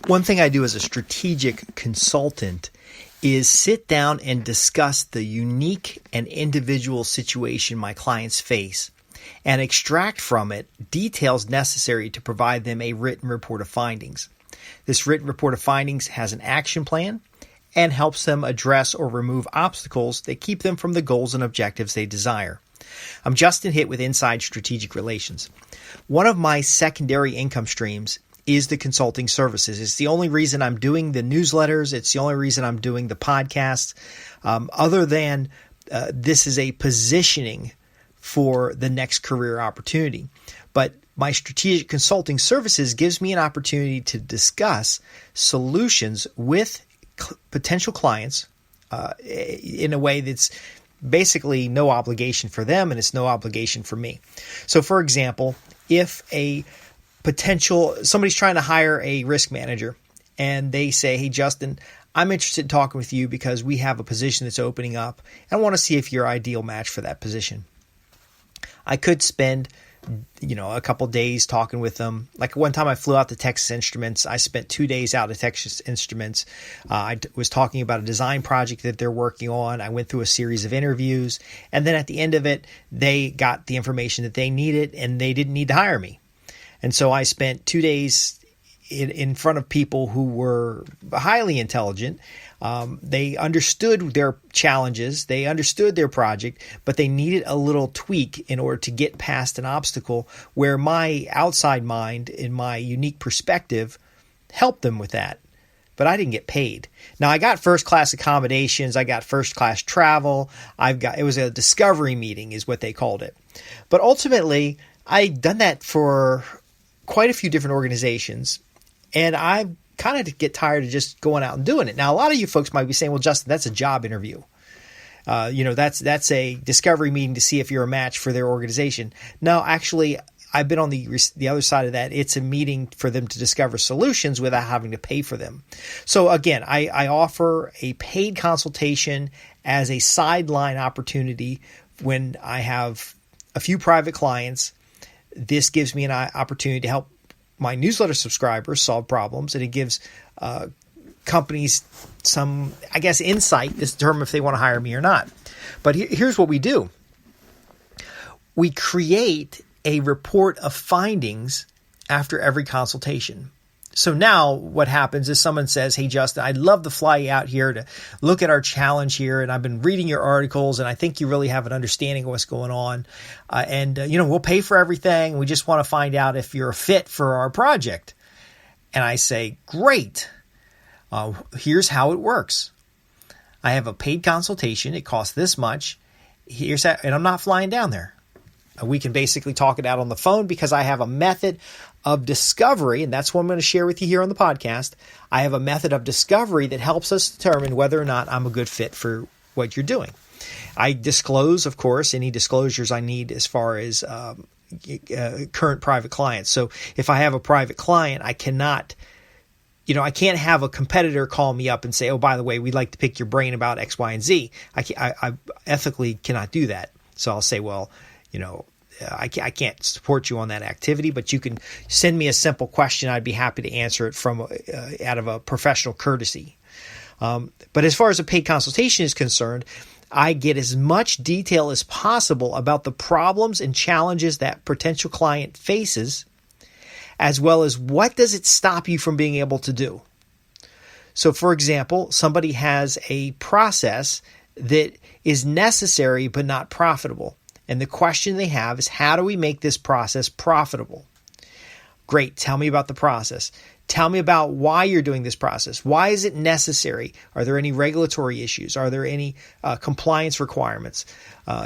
One thing I do as a strategic consultant is sit down and discuss the unique and individual situation my clients face and extract from it details necessary to provide them a written report of findings. This written report of findings has an action plan and helps them address or remove obstacles that keep them from the goals and objectives they desire. I'm Justin Hitt with Inside Strategic Relations. One of my secondary income streams is the consulting services. It's the only reason I'm doing the newsletters. It's the only reason I'm doing the podcasts. Other than this is a positioning for the next career opportunity. But my strategic consulting services gives me an opportunity to discuss solutions with potential clients in a way that's basically no obligation for them and it's no obligation for me. So for example, if somebody's trying to hire a risk manager and they say, "Hey, Justin, I'm interested in talking with you because we have a position that's opening up and I want to see if you're an ideal match for that position." I could spend, a couple days talking with them. Like one time I flew out to Texas Instruments. I spent 2 days out at Texas Instruments. I was talking about a design project that they're working on. I went through a series of interviews. And then at the end of it, they got the information that they needed and they didn't need to hire me. And so I spent 2 days in front of people who were highly intelligent. They understood their challenges. They understood their project, but they needed a little tweak in order to get past an obstacle where my outside mind and my unique perspective helped them with that. But I didn't get paid. Now I got first class accommodations. I got first class travel. It was a discovery meeting is what they called it. But ultimately I'd done that for quite a few different organizations. And I kind of get tired of just going out and doing it. Now, a lot of you folks might be saying, "Well, Justin, that's a job interview. That's a discovery meeting to see if you're a match for their organization." No, actually, I've been on the other side of that. It's a meeting for them to discover solutions without having to pay for them. So again, I offer a paid consultation as a sideline opportunity when I have a few private clients. This gives me an opportunity to help my newsletter subscribers solve problems, and it gives companies some, insight to determine if they want to hire me or not. But here's what we do. We create a report of findings after every consultation. So now what happens is someone says, "Hey, Justin, I'd love to fly you out here to look at our challenge here. And I've been reading your articles and I think you really have an understanding of what's going on. We'll pay for everything. We just want to find out if you're a fit for our project." And I say, "Great. Here's how it works. I have a paid consultation. It costs this much. And I'm not flying down there. We can basically talk it out on the phone because I have a method of discovery, and that's what I'm going to share with you here on the podcast. I have a method of discovery that helps us determine whether or not I'm a good fit for what you're doing. I disclose, of course, any disclosures I need as far as current private clients. So if I have a private client, I can't have a competitor call me up and say, "Oh, by the way, we'd like to pick your brain about X, Y, and Z." I ethically cannot do that. So I'll say, "Well, I can't support you on that activity, but you can send me a simple question. I'd be happy to answer it from out of a professional courtesy." But as far as a paid consultation is concerned, I get as much detail as possible about the problems and challenges that potential client faces, as well as what does it stop you from being able to do. So, for example, somebody has a process that is necessary but not profitable. And the question they have is, how do we make this process profitable? Great. Tell me about the process. Tell me about why you're doing this process. Why is it necessary? Are there any regulatory issues? Are there any compliance requirements?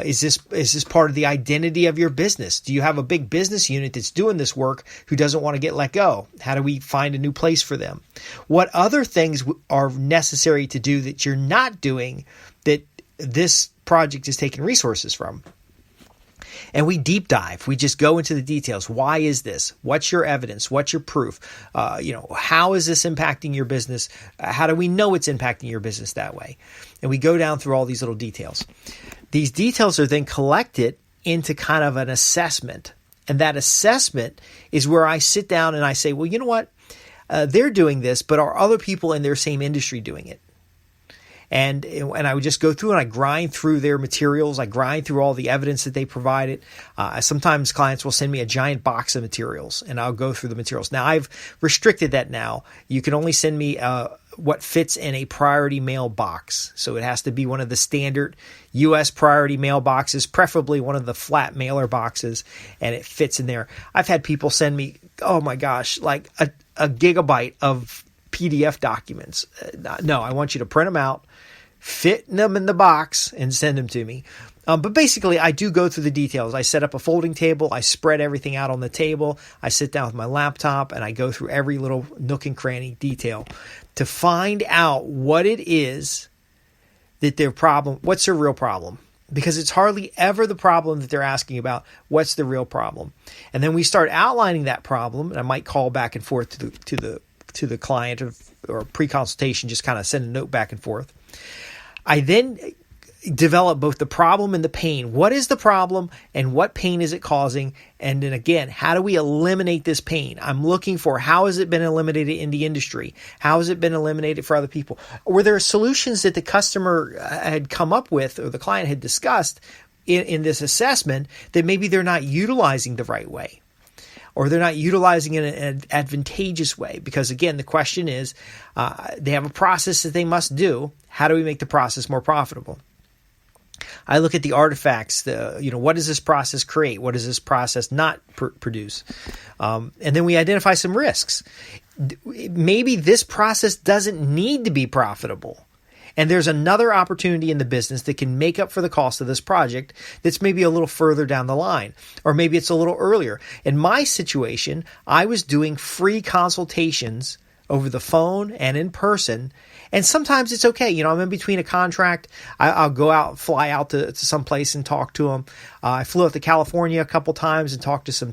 Is this part of the identity of your business? Do you have a big business unit that's doing this work who doesn't want to get let go? How do we find a new place for them? What other things are necessary to do that you're not doing that this project is taking resources from? And we deep dive. We just go into the details. Why is this? What's your evidence? What's your proof? How is this impacting your business? How do we know it's impacting your business that way? And we go down through all these little details. These details are then collected into kind of an assessment. And that assessment is where I sit down and I say, well, you know what? they're doing this, but are other people in their same industry doing it? And I would just go through and I grind through their materials. I grind through all the evidence that they provided. Sometimes clients will send me a giant box of materials, and I'll go through the materials. Now, I've restricted that now. You can only send me what fits in a priority mail box. So it has to be one of the standard U.S. priority mail boxes, preferably one of the flat mailer boxes, and it fits in there. I've had people send me, oh my gosh, like a gigabyte of PDF documents. No, I want you to print them out, fit them in the box, and send them to me. But basically, I do go through the details. I set up a folding table. I spread everything out on the table. I sit down with my laptop, and I go through every little nook and cranny detail to find out what it is that their problem, what's their real problem. Because it's hardly ever the problem that they're asking about. What's the real problem? And then we start outlining that problem, and I might call back and forth to the client or pre-consultation, just kind of send a note back and forth. I then develop both the problem and the pain. What is the problem and what pain is it causing? And then again, how do we eliminate this pain? I'm looking for how has it been eliminated in the industry? How has it been eliminated for other people? Were there solutions that the customer had come up with or the client had discussed in this assessment that maybe they're not utilizing the right way? Or they're not utilizing it in an advantageous way. Because again, the question is, they have a process that they must do. How do we make the process more profitable? I look at the artifacts, what does this process create? What does this process not produce? And then we identify some risks. Maybe this process doesn't need to be profitable. And there's another opportunity in the business that can make up for the cost of this project that's maybe a little further down the line, or maybe it's a little earlier. In my situation, I was doing free consultations over the phone and in person. And sometimes it's okay. I'm in between a contract. I'll go out, fly out to some place and talk to them. I flew out to California a couple times and talked to some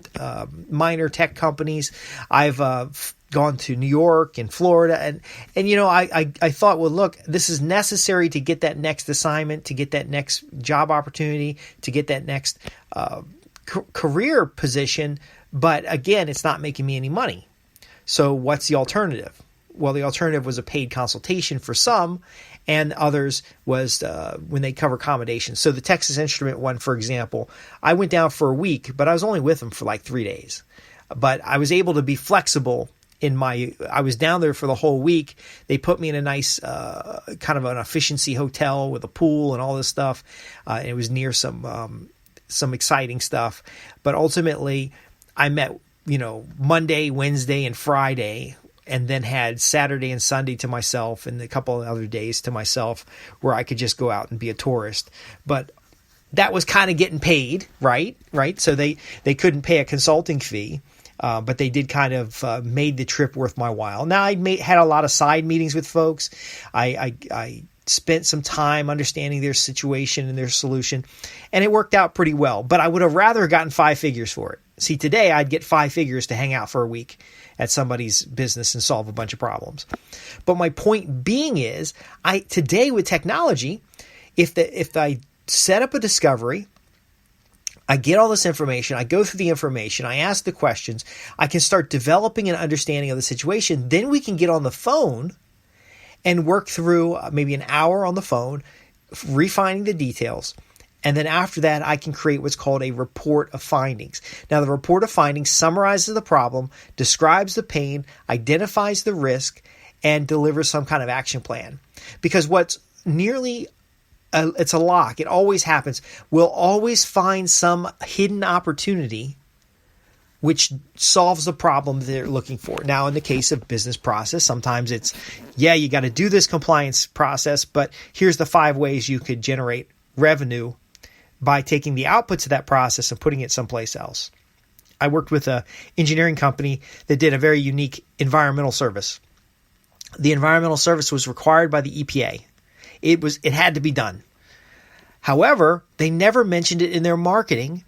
minor tech companies. I've gone to New York and Florida. And I thought, well, look, this is necessary to get that next assignment, to get that next job opportunity, to get that next career position. But again, it's not making me any money. So what's the alternative? Well, the alternative was a paid consultation for some, and others was when they cover accommodations. So the Texas Instrument one, for example, I went down for a week, but I was only with them for like 3 days. But I was able to be flexible I was down there for the whole week. They put me in a nice kind of an efficiency hotel with a pool and all this stuff. And it was near some exciting stuff. But ultimately, I met, Monday, Wednesday, and Friday, and then had Saturday and Sunday to myself and a couple of other days to myself where I could just go out and be a tourist. But that was kind of getting paid, right? So they couldn't pay a consulting fee. But they did kind of made the trip worth my while. Now, I had a lot of side meetings with folks. I spent some time understanding their situation and their solution, and it worked out pretty well. But I would have rather gotten 5 figures for it. See, today I'd get 5 figures to hang out for a week at somebody's business and solve a bunch of problems. But my point being is, today with technology, if I set up a discovery, I get all this information, I go through the information, I ask the questions, I can start developing an understanding of the situation. Then we can get on the phone and work through maybe an hour on the phone, refining the details. And then after that, I can create what's called a report of findings. Now, the report of findings summarizes the problem, describes the pain, identifies the risk, and delivers some kind of action plan. Because what's it's a lock. It always happens. We'll always find some hidden opportunity which solves the problem that they're looking for. Now, in the case of business process, sometimes it's, you got to do this compliance process, but here's the 5 ways you could generate revenue by taking the outputs of that process and putting it someplace else. I worked with an engineering company that did a very unique environmental service. The environmental service was required by the EPA. It had to be done. However, they never mentioned it in their marketing.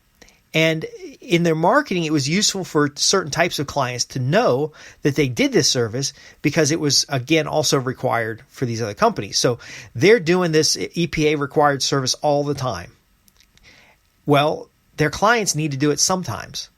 And in their marketing, it was useful for certain types of clients to know that they did this service because it was, again, also required for these other companies. So they're doing this EPA required service all the time. Well, their clients need to do it sometimes.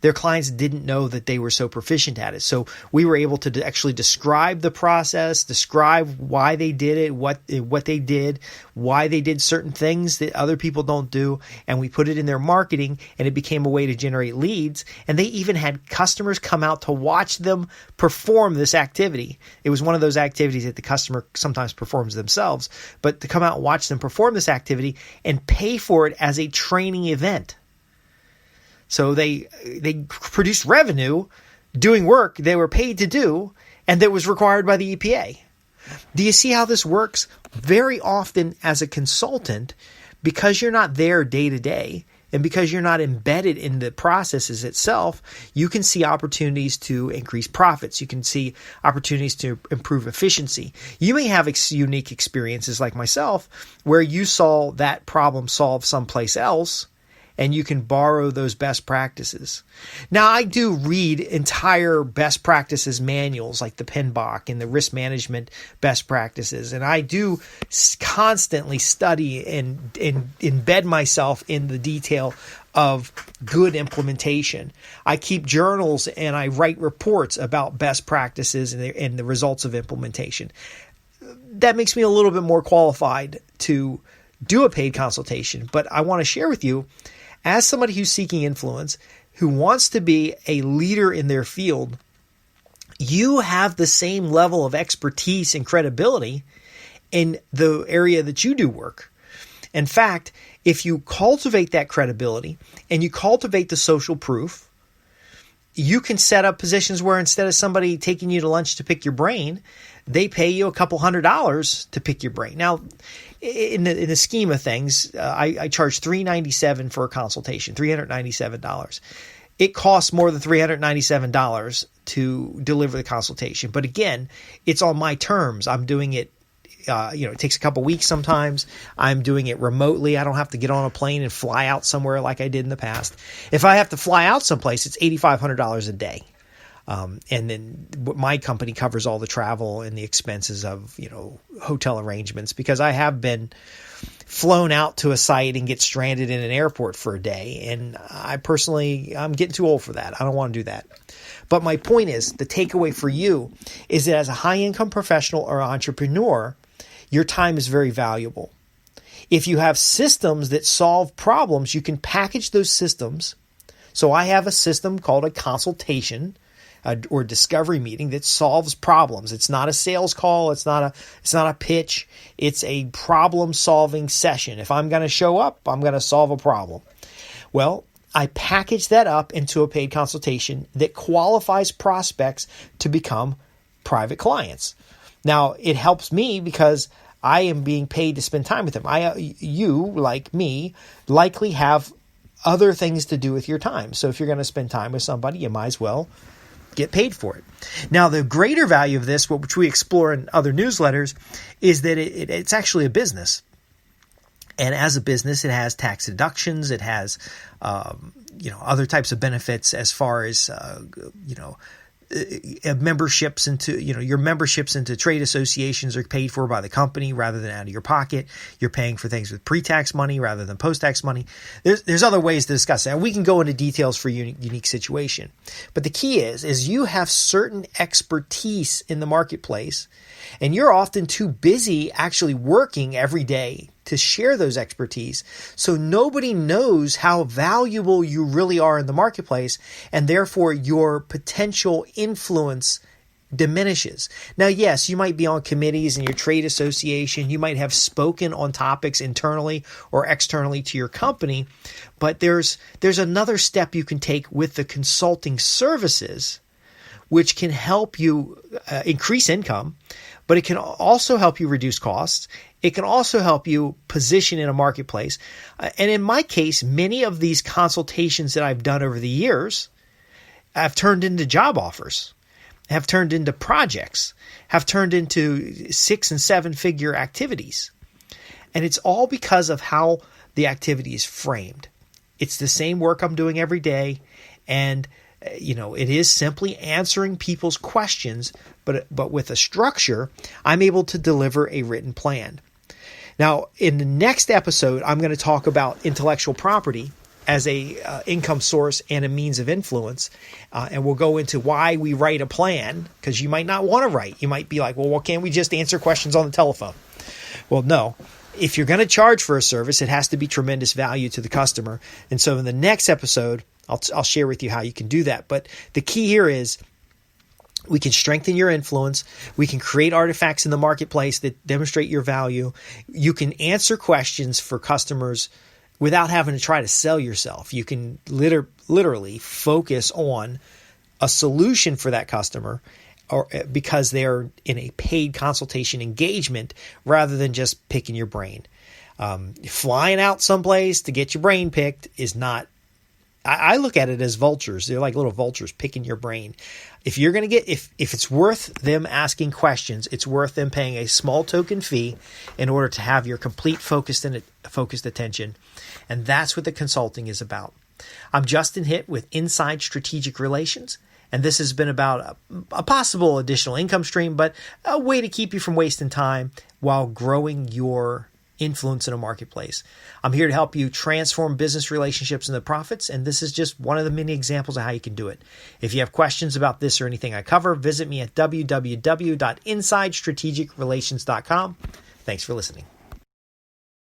their clients didn't know that they were so proficient at it. So we were able to actually describe the process, describe why they did it, what they did, why they did certain things that other people don't do. And we put it in their marketing, and it became a way to generate leads. And they even had customers come out to watch them perform this activity. It was one of those activities that the customer sometimes performs themselves, but to come out and watch them perform this activity and pay for it as a training event. So they produced revenue doing work they were paid to do and that was required by the EPA. Do you see how this works? Very often as a consultant, because you're not there day to day and because you're not embedded in the processes itself, you can see opportunities to increase profits. You can see opportunities to improve efficiency. You may have unique experiences like myself where you saw that problem solved someplace else, and you can borrow those best practices. Now, I do read entire best practices manuals like the PMBOK and the risk management best practices. And I do constantly study and embed myself in the detail of good implementation. I keep journals and I write reports about best practices and the results of implementation. That makes me a little bit more qualified to do a paid consultation, but I want to share with you, as somebody who's seeking influence, who wants to be a leader in their field, you have the same level of expertise and credibility in the area that you do work. In fact, if you cultivate that credibility and you cultivate the social proof, you can set up positions where instead of somebody taking you to lunch to pick your brain, they pay you a couple $100s to pick your brain. Now, in the scheme of things, I charge $397 for a consultation, $397. It costs more than $397 to deliver the consultation. But again, it's on my terms. I'm doing it. It takes a couple weeks sometimes. I'm doing it remotely. I don't have to get on a plane and fly out somewhere like I did in the past. If I have to fly out someplace, it's $8,500 a day. And then my company covers all the travel and the expenses of, hotel arrangements, because I have been flown out to a site and get stranded in an airport for a day. And I'm getting too old for that. I don't want to do that. But my point is, the takeaway for you is that as a high income professional or entrepreneur, your time is very valuable. If you have systems that solve problems, you can package those systems. So I have a system called a consultation or discovery meeting that solves problems. It's not a sales call. It's not a pitch. It's a problem solving session. If I'm going to show up, I'm going to solve a problem. Well, I package that up into a paid consultation that qualifies prospects to become private clients. Now, it helps me because I am being paid to spend time with them. You, like me, likely have other things to do with your time. So if you're going to spend time with somebody, you might as well get paid for it. Now, the greater value of this, which we explore in other newsletters, is that it's actually a business. And as a business, it has tax deductions. It has, other types of benefits as far as, memberships into, your memberships into trade associations are paid for by the company rather than out of your pocket. You're paying for things with pre-tax money rather than post-tax money. There's other ways to discuss that. We can go into details for your unique situation. But the key is you have certain expertise in the marketplace, and you're often too busy actually working every day to share those expertise. So nobody knows how valuable you really are in the marketplace, and therefore your potential influence diminishes. Now, yes, you might be on committees in your trade association. You might have spoken on topics internally or externally to your company, but there's another step you can take with the consulting services, which can help you increase income, but it can also help you reduce costs. It can also help you position in a marketplace. And in my case, many of these consultations that I've done over the years have turned into job offers, have turned into projects, have turned into 6- and 7-figure activities. And it's all because of how the activity is framed. It's the same work I'm doing every day, and it is simply answering people's questions, but with a structure, I'm able to deliver a written plan. Now, in the next episode, I'm going to talk about intellectual property as a income source and a means of influence. And we'll go into why we write a plan, because you might not want to write. You might be like, well, can't we just answer questions on the telephone? Well, no. If you're going to charge for a service, it has to be tremendous value to the customer. And so in the next episode, I'll share with you how you can do that. But the key here is we can strengthen your influence. We can create artifacts in the marketplace that demonstrate your value. You can answer questions for customers without having to try to sell yourself. You can literally focus on a solution for that customer, or because they're in a paid consultation engagement rather than just picking your brain. Flying out someplace to get your brain picked is not. I look at it as vultures. They're like little vultures picking your brain. If you're going to if it's worth them asking questions, it's worth them paying a small token fee in order to have your complete focused attention. And that's what the consulting is about. I'm Justin Hitt with Inside Strategic Relations. And this has been about a possible additional income stream, but a way to keep you from wasting time while growing your influence in a marketplace. I'm here to help you transform business relationships into profits, and this is just one of the many examples of how you can do it. If you have questions about this or anything I cover, visit me at www.insidestrategicrelations.com. Thanks for listening.